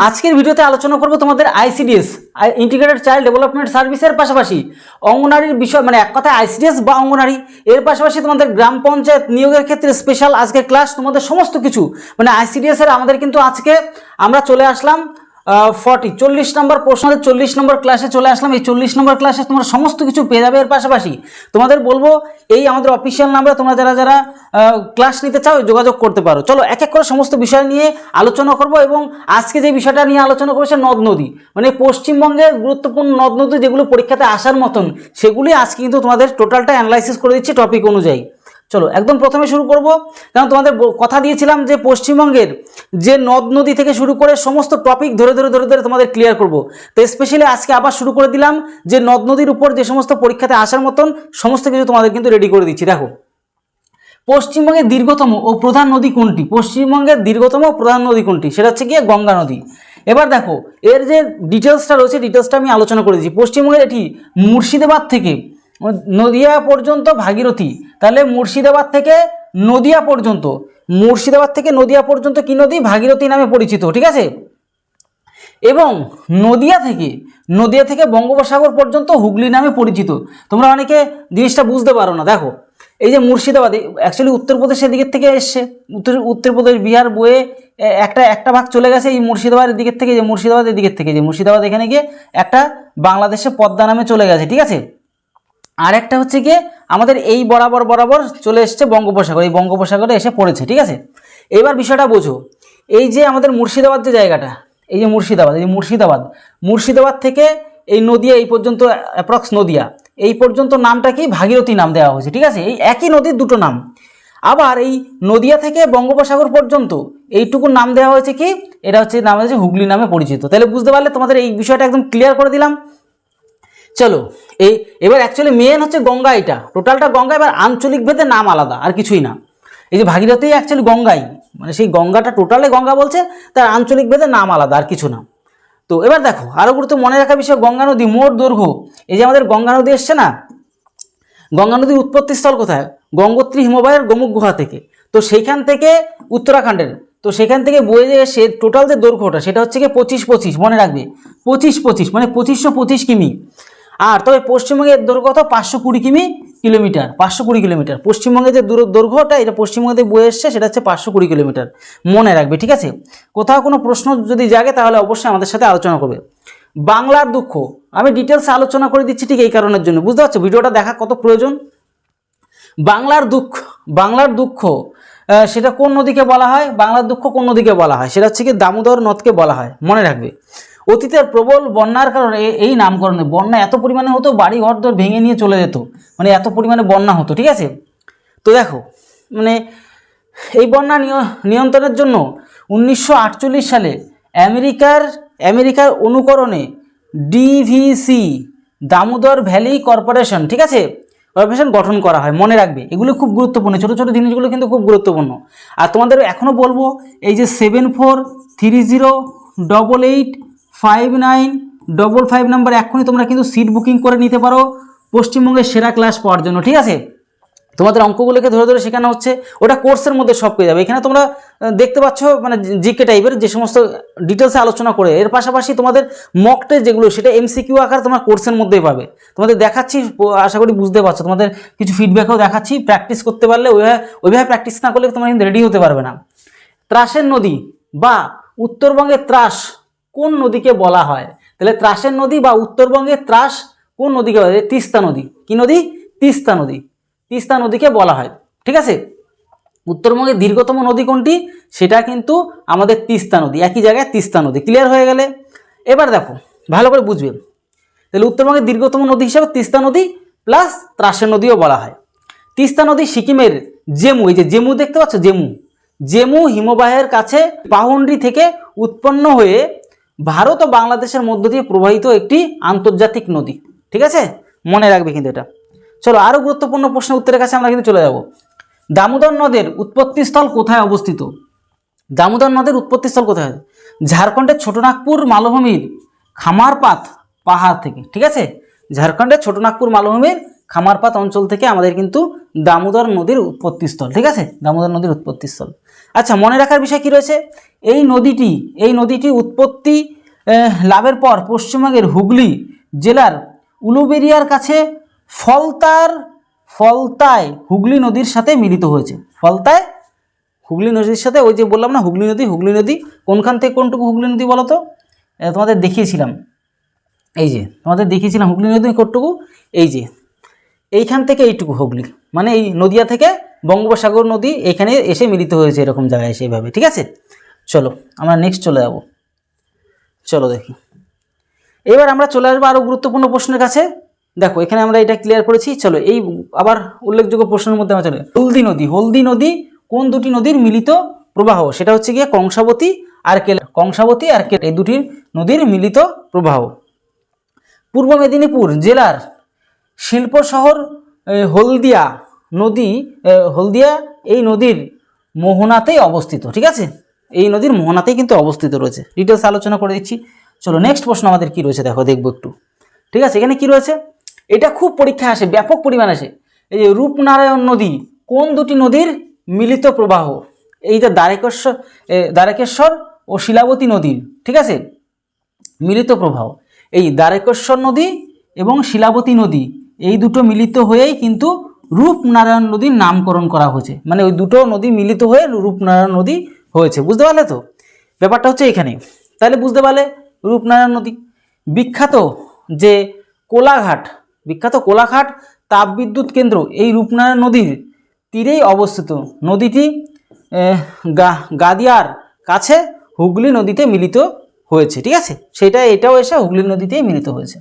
আজকের ভিডিওতে আলোচনা করব তোমাদের আইসিডিএস ইন্টিগ্রেটেড চাইল্ড ডেভেলপমেন্ট সার্ভিসের পাশাপাশি অঙ্গনারীর বিষয়, মানে এক কথায় আইসিডিএস বা অঙ্গনারী, এর পাশাপাশি তোমাদের গ্রাম পঞ্চায়েত নিয়োগের ক্ষেত্রে স্পেশাল আজকে ক্লাস, তোমাদের সমস্ত কিছু মানে আইসিডিএস এর আমাদের কিন্তু আজকে আমরা চলে আসলাম 40 নম্বর প্রশ্ন, 40 নম্বর ক্লাসে চলে আসলাম। এই 40 নম্বর ক্লাসে তোমরা সমস্ত কিছু পেয়ে যাবে। এর পাশাপাশি তোমাদের বলবো এই আমাদের অফিসিয়াল নাম্বারে তোমরা যারা ক্লাস নিতে চাও যোগাযোগ করতে পারো। চলো এক এক করে সমস্ত বিষয় নিয়ে আলোচনা করব। এবং আজকে যে বিষয়টা নিয়ে আলোচনা করবো সে নদ নদী, মানে পশ্চিমবঙ্গের গুরুত্বপূর্ণ নদ নদী যেগুলো পরীক্ষাতে আসার মতন, সেগুলি আজকে কিন্তু তোমাদের টোটালটা অ্যানালাইসিস করে দিচ্ছি টপিক অনুযায়ী। চলো একদম প্রথমে শুরু করব, কারণ তোমাদের কথা দিয়েছিলাম যে পশ্চিমবঙ্গের যে নদ নদী থেকে শুরু করে সমস্ত টপিক ধরে তোমাদের ক্লিয়ার করব। তো স্পেশালি আজকে আবার শুরু করে দিলাম যে নদ নদীর উপর যে সমস্ত পরীক্ষাতে আসার মতন সমস্ত কিছু তোমাদের কিন্তু রেডি করে দিচ্ছি। দেখো, পশ্চিমবঙ্গের দীর্ঘতম ও প্রধান নদী কোনটি? পশ্চিমবঙ্গের দীর্ঘতম ও প্রধান নদী কোনটি? সেটা হচ্ছে গিয়ে গঙ্গা নদী। এবার দেখো এর যে ডিটেলসটা রয়েছে, ডিটেলসটা আমি আলোচনা করে দিচ্ছি। পশ্চিমবঙ্গের এটি মুর্শিদাবাদ থেকে নদিয়া পর্যন্ত ভাগীরথী, তাহলে মুর্শিদাবাদ থেকে নদিয়া পর্যন্ত, মুর্শিদাবাদ থেকে নদিয়া পর্যন্ত কি নদী? ভাগীরথী নামে পরিচিত, ঠিক আছে। এবং নদিয়া থেকে বঙ্গোপসাগর পর্যন্ত হুগলি নামে পরিচিত। তোমরা অনেকে জিনিসটা বুঝতে পারো না। দেখো এই যে মুর্শিদাবাদ অ্যাকচুয়ালি উত্তরপ্রদেশের দিকের থেকে এসছে, উত্তরপ্রদেশ বিহার বয়ে একটা ভাগ চলে গেছে এই মুর্শিদাবাদের দিকের থেকে, যে মুর্শিদাবাদের দিকের থেকে, যে মুর্শিদাবাদ এখানে গিয়ে একটা বাংলাদেশে পদ্মা নামে চলে গেছে, ঠিক আছে। আর একটা হচ্ছে গিয়ে আমাদের এই বরাবর চলে এসছে বঙ্গোপসাগর, এই বঙ্গোপসাগরে এসে পড়েছে, ঠিক আছে। এবার বিষয়টা বোঝো, এই যে আমাদের মুর্শিদাবাদ যে জায়গাটা, এই যে মুর্শিদাবাদ থেকে এই নদিয়া এই পর্যন্ত অ্যাপ্রক্স নদিয়া এই পর্যন্ত নামটা কি? ভাগীরথী নাম দেওয়া হয়েছে, ঠিক আছে। এই একই নদীর দুটো নাম। আবার এই নদিয়া থেকে বঙ্গোপসাগর পর্যন্ত এইটুকু নাম দেওয়া হয়েছে কি? এটা হচ্ছে নাম হয়েছে হুগলি নামে পরিচিত। তাহলে বুঝতে পারলে, তোমাদের এই বিষয়টা একদম ক্লিয়ার করে দিলাম। চলো এবার অ্যাকচুয়ালি মেন হচ্ছে গঙ্গা, এটা টোটালটা গঙ্গা। এবার আঞ্চলিক ভেদে নাম আলাদা, আর কিছুই না। এই যে ভাগীরথী অ্যাকচুয়ালি গঙ্গাই, মানে সেই গঙ্গাটা টোটালে গঙ্গা বলছে, তার আঞ্চলিক ভেদে নাম আলাদা, আর কিছু না। তো এবার দেখো আরো গুরুত্ব মনে রাখা বিষয়, গঙ্গা নদী মোট দৈর্ঘ্য, এই যে আমাদের গঙ্গা নদী এসছে না, গঙ্গা নদীর উৎপত্তিস্থল কোথায়? গঙ্গোত্রী হিমবাহের গোমুখ গুহা থেকে। তো সেইখান থেকে উত্তরাখণ্ডের, তো সেখান থেকে বয়ে যে সে টোটাল যে দৈর্ঘ্যটা সেটা হচ্ছে কি 25 মনে রাখবে, 25 মানে 2525 কিমি। আর তবে পশ্চিমবঙ্গের দৈর্ঘ্য কত? 520 কিলোমিটার, 520 কিলোমিটার। পশ্চিমবঙ্গের যে দৈর্ঘ্যটা এটা পশ্চিমবঙ্গে বয়ে এসছে সেটা হচ্ছে 520 কিলোমিটার, মনে রাখবে, ঠিক আছে। কোথাও কোনো প্রশ্ন যদি জাগে তাহলে অবশ্যই আমাদের সাথে আলোচনা করবে। বাংলার দুঃখ আমি ডিটেলসে আলোচনা করে দিচ্ছি ঠিক এই কারণের জন্য, বুঝতে পারছো ভিডিওটা দেখা কত প্রয়োজন। বাংলার দুঃখ সেটা কোন নদীকে বলা হয়? বাংলার দুঃখ কোন নদীকে বলা হয়? সেটা হচ্ছে কি দামোদর নদকে বলা হয়, মনে রাখবে। অতীতের প্রবল বন্যার কারণে এই নামকরণে, বন্যা এত পরিমাণে হতো, বাড়ি ঘর দর ভেঙে নিয়ে চলে যেত, মানে এত পরিমাণে বন্যা হতো, ঠিক আছে। তো দেখো মানে এই বন্যা নিয়ন্ত্রণের জন্য 1948 সালে আমেরিকার অনুকরণে ডিভিসি, দামোদর ভ্যালি কর্পোরেশন, ঠিক আছে, কর্পোরেশন গঠন করা হয়, মনে রাখবে। এগুলো খুব গুরুত্বপূর্ণ, ছোটো ছোটো জিনিসগুলো কিন্তু খুব গুরুত্বপূর্ণ। আর তোমাদের এখনও বলবো এই যে 7430885955 নাম্বার এখনই তোমরা কিন্তু সিট বুকিং করে নিতে পারো পশ্চিমবঙ্গের সেরা ক্লাস পাওয়ার জন্য, ঠিক আছে। তোমাদের অঙ্কগুলোকে ধরে শেখানো হচ্ছে, ওটা কোর্সের মধ্যে সব পেয়ে যাবে। এখানে তোমরা দেখতে পাচ্ছ মানে জিকে টাইপের যে সমস্ত ডিটেলসে আলোচনা করে, এর পাশাপাশি তোমাদের মক টেস্ট যেগুলো সেটা এমসিকিউ আকার তোমরা কোর্সের মধ্যেই পাবে। তোমাদের দেখাচ্ছি, আশা করি বুঝতে পারছো, তোমাদের কিছু ফিডব্যাকও দেখাচ্ছি। প্র্যাকটিস করতে পারলে, ওইভাবে প্র্যাকটিস না করলে তোমরা কিন্তু রেডি হতে পারবে না। ত্রাসের নদী বা উত্তরবঙ্গের ত্রাস কোন নদীকে বলা হয়? তাহলে ত্রাসের নদী বা উত্তরবঙ্গের ত্রাস কোন নদীকে বলা হয়? তিস্তা নদী। কি নদী? তিস্তা নদীকে বলা হয়, ঠিক আছে। উত্তরবঙ্গের দীর্ঘতম নদী কোনটি? সেটা কিন্তু আমাদের তিস্তা নদী, একই জায়গায় তিস্তা নদী। ক্লিয়ার হয়ে গেলে এবার দেখো ভালো করে বুঝবে। তাহলে উত্তরবঙ্গের দীর্ঘতম নদী হিসাবে তিস্তা নদী প্লাস ত্রাসের নদীও বলা হয়। তিস্তা নদী সিকিমের জেমু, এই যে জেমু দেখতে পাচ্ছ, জেমু হিমবাহের কাছে পাহন্ডি থেকে উৎপন্ন হয়ে ভারত ও বাংলাদেশের মধ্য দিয়ে প্রবাহিত একটি আন্তর্জাতিক নদী, ঠিক আছে, মনে রাখবে কিন্তু এটা। চলো আরো গুরুত্বপূর্ণ প্রশ্নের উত্তরের কাছে আমরা কিন্তু চলে যাব। দামোদর নদের উৎপত্তিস্থল কোথায় অবস্থিত? দামোদর নদের উৎপত্তিস্থল কোথায়? ঝাড়খণ্ডের ছোটনাগপুর মালভূমির খামারপাত পাহাড় থেকে, ঠিক আছে। ঝাড়খণ্ডের ছোটনাগপুর মালভূমির খামারপাত অঞ্চল থেকে আমাদের কিন্তু দামোদর নদীর উৎপত্তিস্থল, ঠিক আছে, দামোদর নদীর উৎপত্তিস্থল। আচ্ছা, মনে রাখার বিষয় কি রয়েছে, এই নদীটি উৎপত্তি লাভের পর পশ্চিমবঙ্গের হুগলি জেলার উলুবেরিয়ার কাছে ফলতায় হুগলি নদীর সাথে মিলিত হয়েছে। ফলতায় হুগলি নদীর সাথে, ওই যে বললাম না হুগলি নদী কোনখান থেকে কোনটুকু হুগলি নদী বলো তো? তোমাদের দেখিয়েছিলাম, এই যে তোমাদের দেখিয়েছিলাম হুগলি নদী কতটুকু, এই যে এইখান থেকে এইটুকু হুগলি, মানে এই নদিয়া থেকে বঙ্গোপসাগর নদী এখানে এসে মিলিত হয়েছে এরকম জায়গায় সেইভাবে। ঠিক আছে, চলো আমরা নেক্সট চলে যাব। চলো দেখি, এবার আমরা চলে আসবো আরও গুরুত্বপূর্ণ প্রশ্নের কাছে। দেখো এখানে আমরা এটা ক্লিয়ার করেছি। চলো এই আবার উল্লেখযোগ্য প্রশ্নের মধ্যে আমরা চলে, হলদি নদী কোন দুটি নদীর মিলিত প্রবাহ? সেটা হচ্ছে গিয়ে কংসাবতী আর কেল, এই দুটি নদীর মিলিত প্রবাহ। পূর্ব মেদিনীপুর জেলার শিল্প শহর হলদিয়া এই নদীর মোহনাতেই অবস্থিত। ঠিক আছে, এই নদীর মোহনাতেই কিন্তু অবস্থিত রয়েছে। ডিটেলস আলোচনা করে দিচ্ছি। চলো নেক্সট প্রশ্ন আমাদের কি রয়েছে দেখো, দেখবো একটু। ঠিক আছে, এখানে কি রয়েছে, এটা খুব পরীক্ষা আসে, ব্যাপক পরিমাণ আসে। এই যে রূপনারায়ণ নদী কোন দুটি নদীর মিলিত প্রবাহ? এইটা দ্বারকেশ্বর ও শিলাবতী নদীর, ঠিক আছে, মিলিত প্রবাহ। এই দ্বারকেশ্বর নদী এবং শিলাবতী নদী এই দুটো মিলিত হয়েই কিন্তু রূপনারায়ণ নদীর নামকরণ করা হয়েছে। মানে ওই দুটো নদী মিলিত হয়ে রূপনারায়ণ নদী হয়েছে। বুঝতে পারলে তো ব্যাপারটা হচ্ছে এখানে? তাহলে বুঝতে পারলে রূপনারায়ণ নদী। বিখ্যাত কোলাঘাট তাপবিদ্যুৎ কেন্দ্র এই রূপনারায়ণ নদীর তীরেই অবস্থিত। নদীটি গাদিয়ার কাছে হুগলি নদীতে মিলিত হয়েছে। ঠিক আছে, এটাও এসে হুগলি নদীতেই মিলিত হয়েছে।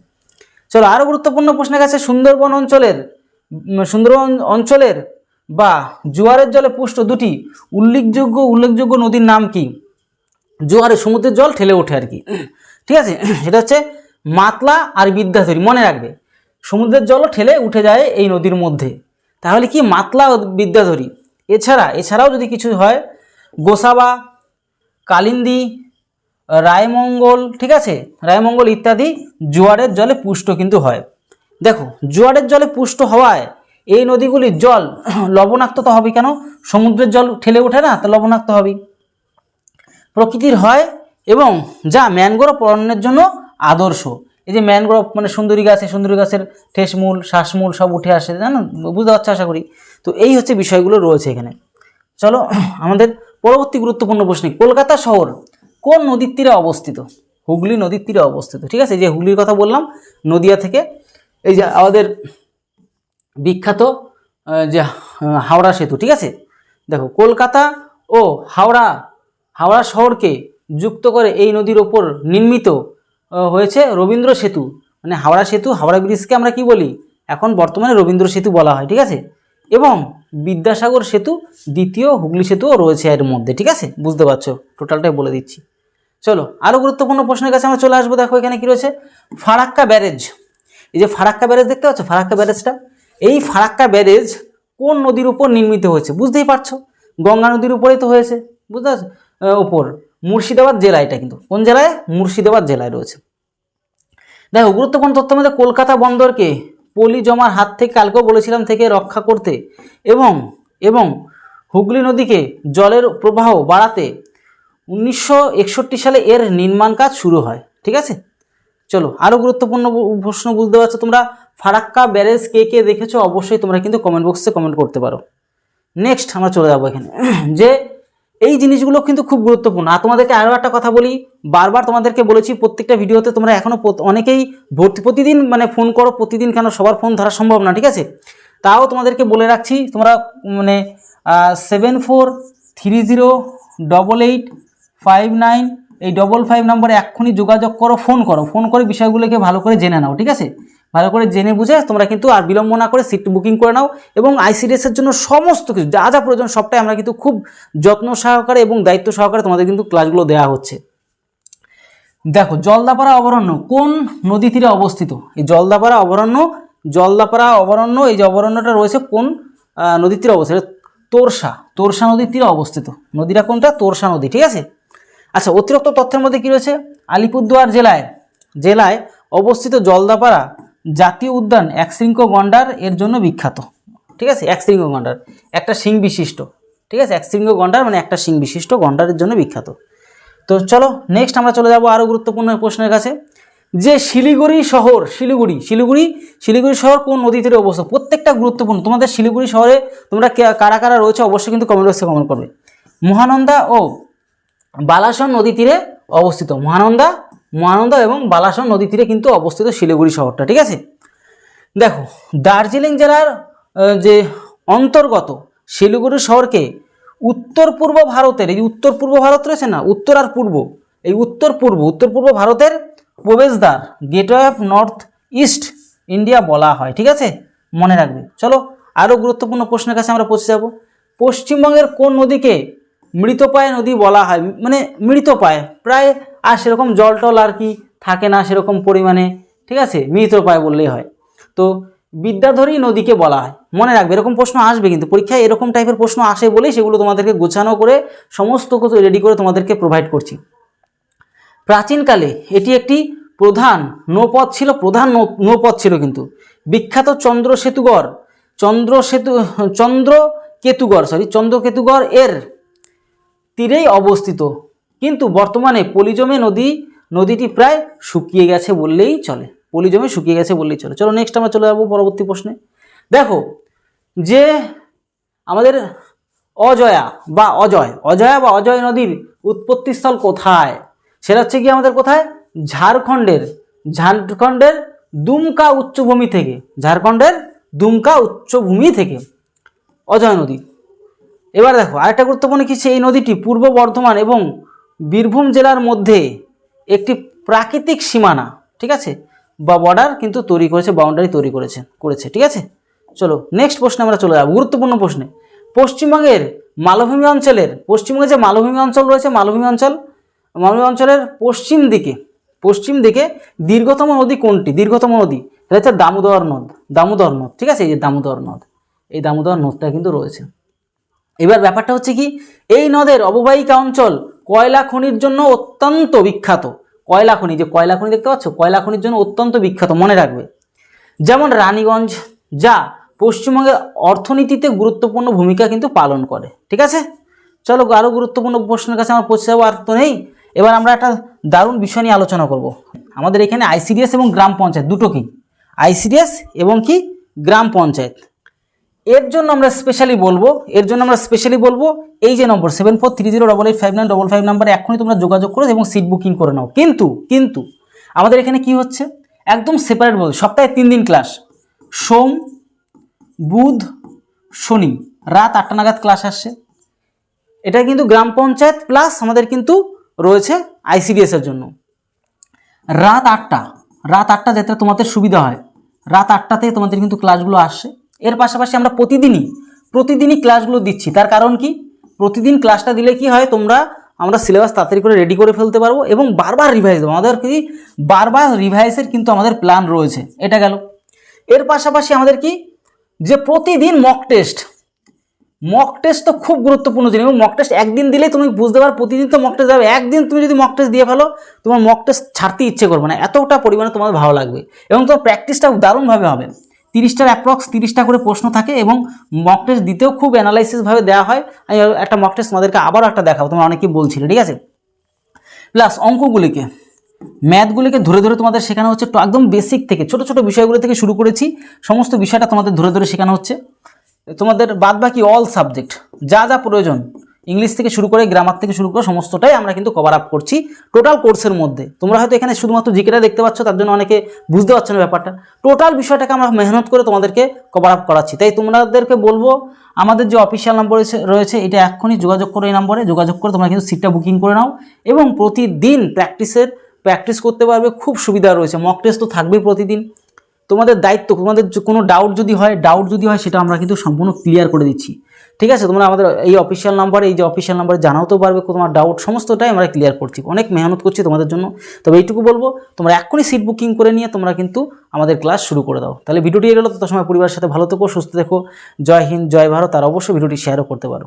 চলো আরও গুরুত্বপূর্ণ প্রশ্নের কাছে, সুন্দরবন অঞ্চলের বা জোয়ারের জলে পুষ্ট দুটি উল্লেখযোগ্য নদীর নাম কি? জোয়ারে সমুদ্রের জল ঠেলে ওঠে আর কি। ঠিক আছে, এটা হচ্ছে মাতলা আর বিদ্যাধরী। মনে রাখবে, সমুদ্রের জলও ঠেলে উঠে যায় এই নদীর মধ্যে, তাহলে কি মাতলা ও বিদ্যাধরী। এছাড়াও যদি কিছু হয়, গোসাবা, কালিন্দী, রায়মঙ্গল, ঠিক আছে, রায়মঙ্গল ইত্যাদি জোয়ারের জলে পুষ্ট কিন্তু হয়। দেখো জোয়ারের জলে পুষ্ট হওয়ায় এই নদীগুলির জল লবণাক্ত তো হবে। কেন? সমুদ্রের জল ঠেলে ওঠে না, তো লবণাক্ত হবে। প্রকৃতির হয় এবং যা ম্যানগ্রোভ অরণ্যের জন্য আদর্শ। এই যে ম্যানগ্রোভ মানে সুন্দরী গাছের ঠেসমূল, শ্বাসমূল সব উঠে আসে, জানো, বুঝতে পারছো আশা করি। তো এই হচ্ছে বিষয়গুলো রয়েছে এখানে। চলো আমাদের পরবর্তী গুরুত্বপূর্ণ প্রশ্ন, কলকাতা শহর কোন নদীর তীরে অবস্থিত? হুগলি নদীর তীরে অবস্থিত। ঠিক আছে, যে হুগলির কথা বললাম নদিয়া থেকে, এই যে আমাদের বিখ্যাত যে হাওড়া সেতু। ঠিক আছে, দেখো কলকাতা ও হাওড়া শহরকে যুক্ত করে এই নদীর ওপর নির্মিত হয়েছে রবীন্দ্র সেতু। মানে হাওড়া ব্রিজকে আমরা কি বলি এখন বর্তমানে? রবীন্দ্র সেতু বলা হয়। ঠিক আছে, এবং বিদ্যাসাগর সেতু, দ্বিতীয় হুগলি সেতুও রয়েছে এর মধ্যে। ঠিক আছে, বুঝতে পারছো, টোটালটাই বলে দিচ্ছি। চলো আরও গুরুত্বপূর্ণ প্রশ্নের কাছে আমরা চলে আসবো। দেখো এখানে কি রয়েছে, ফারাক্কা ব্যারেজ। এই যে ফারাক্কা ব্যারেজ দেখতে পাচ্ছ, ফারাক্কা ব্যারেজটা, এই ফারাক্কা ব্যারেজ কোন নদীর উপর নির্মিত হয়েছে? বুঝতেই পারছো, গঙ্গা নদীর উপরেই তো হয়েছে। বুঝতে পারছো, উপর মুর্শিদাবাদ জেলা। এটা কিন্তু কোন জেলায়? মুর্শিদাবাদ জেলায় রয়েছে। দেখো গুরুত্বপূর্ণ তথ্য মধ্যে, কলকাতা বন্দরকে পলি জমার হাত থেকে, কালকেও বলেছিলাম, থেকে রক্ষা করতে এবং হুগলি নদীকে জলের প্রবাহ বাড়াতে 1961 সালে এর নির্মাণ কাজ শুরু হয়। ঠিক আছে, চলো আরও গুরুত্বপূর্ণ প্রশ্ন। বুঝতে পারছো তোমরা, ফারাক্কা ব্যারেজ কে দেখেছো অবশ্যই তোমরা কিন্তু কমেন্ট বক্সে কমেন্ট করতে পারো। নেক্সট আমরা চলে যাবো এখানে, যে এই জিনিসগুলো কিন্তু খুব গুরুত্বপূর্ণ। আর তোমাদেরকে আরও একটা কথা বলি, বারবার তোমাদেরকে বলেছি প্রত্যেকটা ভিডিওতে, তোমরা এখনও অনেকেই প্রতিদিন মানে ফোন করো, প্রতিদিন কেন সবার ফোন ধরা সম্ভব না। ঠিক আছে, তাও তোমাদেরকে বলে রাখছি, তোমরা মানে 74308859 এই 55 নম্বরে এক্ষুনি যোগাযোগ করো, ফোন করে বিষয়গুলোকে ভালো করে জেনে নাও। ঠিক আছে, ভালো করে জেনে বুঝে তোমরা কিন্তু আর বিলম্ব না করে সিট বুকিং করে নাও। এবং আইসিডিএসের জন্য সমস্ত কিছু যা প্রয়োজন সবটাই আমরা কিন্তু খুব যত্ন সহকারে এবং দায়িত্ব সহকারে তোমাদের কিন্তু ক্লাসগুলো দেওয়া হচ্ছে। দেখো জলদাপাড়া অভয়ারণ্য কোন নদী তীরে অবস্থিত? এই জলদাপাড়া অভয়ারণ্য এই যে অভয়ারণ্যটা রয়েছে কোন নদীর তীরে অবস্থিত? তোরসা নদীর তীরে অবস্থিত। নদীটা কোনটা? তোরসা নদী। ঠিক আছে, আচ্ছা অতিরিক্ত তথ্যের মধ্যে কি রয়েছে, আলিপুরদুয়ার জেলায় অবস্থিত জলদাপাড়া জাতীয় উদ্যান একশৃঙ্গ গন্ডার এর জন্য বিখ্যাত। ঠিক আছে, একশৃঙ্গ গন্ডার একটা শিং বিশিষ্ট। ঠিক আছে, এক শৃঙ্গ গন্ডার মানে একটা শিং বিশিষ্ট গন্ডারের জন্য বিখ্যাত। তো চলো নেক্সট আমরা চলে যাব আরও গুরুত্বপূর্ণ প্রশ্নের কাছে, যে শিলিগুড়ি শহর, শিলিগুড়ি শহর কোন নদী তীরে অবস্থিত? প্রত্যেকটা গুরুত্বপূর্ণ। তোমাদের শিলিগুড়ি শহরে তোমরা কারা কারা রয়েছে অবশ্যই কিন্তু কমেন্ট বক্সে কমেন্ট করবে। মহানন্দা ও বালাসন নদী তীরে অবস্থিত, মহানন্দা এবং বালাসন নদী তীরে কিন্তু অবস্থিত শিলিগুড়ি শহরটা, ঠিক আছে। দেখো, দার্জিলিং জেলার যে অন্তর্গত শিলিগুড়ি শহরকে উত্তর পূর্ব ভারতের, এই উত্তর পূর্ব ভারত রয়েছে না, উত্তর আর পূর্ব, এই উত্তর পূর্ব ভারতের প্রবেশদ্বার, gateway of north east India বলা হয়, ঠিক আছে, মনে রাখবে। চলো আরও গুরুত্বপূর্ণ প্রশ্নের কাছে আমরা পৌঁছে যাব। পশ্চিমবঙ্গের কোন নদীকে মৃতপ্রায় নদী বলা হয়? মানে মৃতপ্রায়, প্রায় আর সেরকম জল টল আর কি থাকে না সেরকম পরিমাণে, ঠিক আছে, মৃতপ্রায় বললেই হয়। তো বিদ্যাধরী নদীকে বলা হয়, মনে রাখবে। এরকম প্রশ্ন আসবে কিন্তু পরীক্ষায়, এরকম টাইপের প্রশ্ন আসে বলেই সেগুলো তোমাদেরকে গোছানো করে সমস্ত কিছু রেডি করে তোমাদেরকে প্রোভাইড করছি। প্রাচীনকালে এটি একটি প্রধান নৌপথ ছিল, কিন্তু বিখ্যাত চন্দ্রকেতুগড় এর তীরেই অবস্থিত, কিন্তু বর্তমানে পলিজমে নদীটি প্রায় শুকিয়ে গেছে বললেই চলে, চলো নেক্সট আমরা চলে যাবো পরবর্তী প্রশ্নে। দেখো, যে আমাদের অজয়া বা অজয় নদীর উৎপত্তিস্থল কোথায়? সেটা হচ্ছে কি আমাদের কোথায়? ঝাড়খণ্ডের দুমকা উচ্চভূমি থেকে অজয় নদী। এবার দেখো আরেকটা গুরুত্বপূর্ণ কিছু, এই নদীটি পূর্ব বর্ধমান এবং বীরভূম জেলার মধ্যে একটি প্রাকৃতিক সীমানা, ঠিক আছে, বা বর্ডার কিন্তু তৈরি করেছে, বাউন্ডারি তৈরি করেছে, ঠিক আছে। চলো নেক্সট প্রশ্নে আমরা চলে যাব, গুরুত্বপূর্ণ প্রশ্নে। পশ্চিমবঙ্গের যে মালভূমি অঞ্চল রয়েছে, মালভূমি অঞ্চলের পশ্চিম দিকে দীর্ঘতম নদী কোনটি? এটা হচ্ছে দামোদর নদ, ঠিক আছে, এই যে দামোদর নদটা কিন্তু রয়েছে। এবার ব্যাপারটা হচ্ছে কি, এই নদের অববাহিকা অঞ্চল কয়লা খনির জন্য অত্যন্ত বিখ্যাত। কয়লা খনি দেখতে পাচ্ছ, কয়লা খনির জন্য অত্যন্ত বিখ্যাত, মনে রাখবে। যেমন রানীগঞ্জ, যা পশ্চিমবঙ্গের অর্থনীতিতে গুরুত্বপূর্ণ ভূমিকা কিন্তু পালন করে, ঠিক আছে। চলো আরও গুরুত্বপূর্ণ প্রশ্নের কাছে আমরা পৌঁছে যাবো, আর তো নেই। এবার আমরা একটা দারুণ বিষয় নিয়ে আলোচনা করব। আমাদের এখানে আইসিডিএস এবং গ্রাম পঞ্চায়েত দুটো কি, আইসিডিএস এবং কি গ্রাম পঞ্চায়েত, এর জন্য আমরা স্পেশালি বলবো এই যে নম্বর 7430885955 নাম্বারে এখনই তোমরা যোগাযোগ করো এবং সিট বুকিং করে নাও। কিন্তু আমাদের এখানে কি হচ্ছে, একদম সেপারেট বলবো, সপ্তাহে 3 দিন ক্লাস, সোম বুধ শনি রাত 8টা নাগাদ ক্লাস আসছে। এটা কিন্তু গ্রাম পঞ্চায়েত প্লাস আমাদের কিন্তু রয়েছে আইসিডিএস এর জন্য রাত 8টা যাতে তোমাদের সুবিধা হয়, রাত 8টাতে তোমাদের কিন্তু ক্লাসগুলো আসছে। এর পাশাপাশি আমরা প্রতিদিনই ক্লাসগুলো দিচ্ছি। তার কারণ কি, প্রতিদিন ক্লাসটা দিলে কি হয়, আমরা সিলেবাস তাড়াতাড়ি করে রেডি করে ফেলতে পারবো এবং বারবার রিভাইজ দেবো। আমাদের কি বারবার রিভাইজের কিন্তু আমাদের প্ল্যান রয়েছে, এটা গেল। এর পাশাপাশি আমাদের কি, যে প্রতিদিন মক টেস্ট তো খুব গুরুত্বপূর্ণ জিনিস, এবং মক টেস্ট একদিন দিলেই তুমি বুঝতে পারো, প্রতিদিন তো মক টেস্ট যাবে, একদিন তুমি যদি মক টেস্ট দিয়ে ফেলো তোমার মক টেস্ট ছাড়তে ইচ্ছে করবে না, এতটা পরিমাণে তোমার ভালো লাগবে এবং তোমার প্র্যাকটিসটা দারুণভাবে হবে। 30টার অ্যাপ্রক্স 30টা করে প্রশ্ন থাকে এবং মক টেস্ট দিতেও খুব অ্যানালাইসিসভাবে দেওয়া হয়। আমি একটা মক টেস্ট তোমাদেরকে আবারও একটা দেখাবো, তোমরা অনেকেই বলছিলে, ঠিক আছে। প্লাস ম্যাথগুলিকে ধরে তোমাদের শেখানো হচ্ছে, একদম বেসিক থেকে ছোট বিষয়গুলো থেকে শুরু করেছি, সমস্ত বিষয়টা তোমাদের ধরে শেখানো হচ্ছে। তোমাদের বাদবাকি অল সাবজেক্ট যা প্রয়োজন, ইংলিশ থেকে শুরু করে গ্রামার থেকে শুরু করে সমস্তটাই আমরা কিন্তু কভার আপ করছি টোটাল কোর্সের মধ্যে। তোমরা হয়তো এখানে শুধুমাত্র জিকেটা দেখতে পাচ্ছ, তার জন্য অনেকে বুঝতে পারছো না ব্যাপারটা, টোটাল বিষয়টাকে আমরা মেহনত করে তোমাদেরকে কভার আপ করাচ্ছি। তাই তোমাদেরকে বলবো, আমাদের যে অফিসিয়াল নাম্বার রয়েছে এটা এখনই যোগাযোগ করো, এই নম্বরে যোগাযোগ করে তোমরা কিন্তু সিটটা বুকিং করে নাও এবং প্রতিদিন প্র্যাকটিস করতে পারবে, খুব সুবিধা রয়েছে। মক টেস্ট তো থাকবেই প্রতিদিন। তোমাদের দায়িত্ব, তোমাদের কোনো ডাউট যদি হয় সেটা আমরা কিন্তু সম্পূর্ণ ক্লিয়ার করে দিচ্ছি, ঠিক আছে। তোমরা আমাদের এই অফিসিয়াল নাম্বারে জানাতেও পারবে তোমার ডাউট, সমস্তটাই আমরা ক্লিয়ার করছি, অনেক মেহনত করছি তোমাদের জন্য। তবে এইটুকু বলবো, তোমরা এখনই সিট বুকিং করে নিয়ে তোমরা কিন্তু আমাদের ক্লাস শুরু করে দাও। তাহলে ভিডিওটি এলো, তত সময় পরিবারের সাথে ভালো থেকো, সুস্থ থেকো। জয় হিন্দ, জয় ভারত। আর অবশ্যই ভিডিওটি শেয়ারও করতে পারো।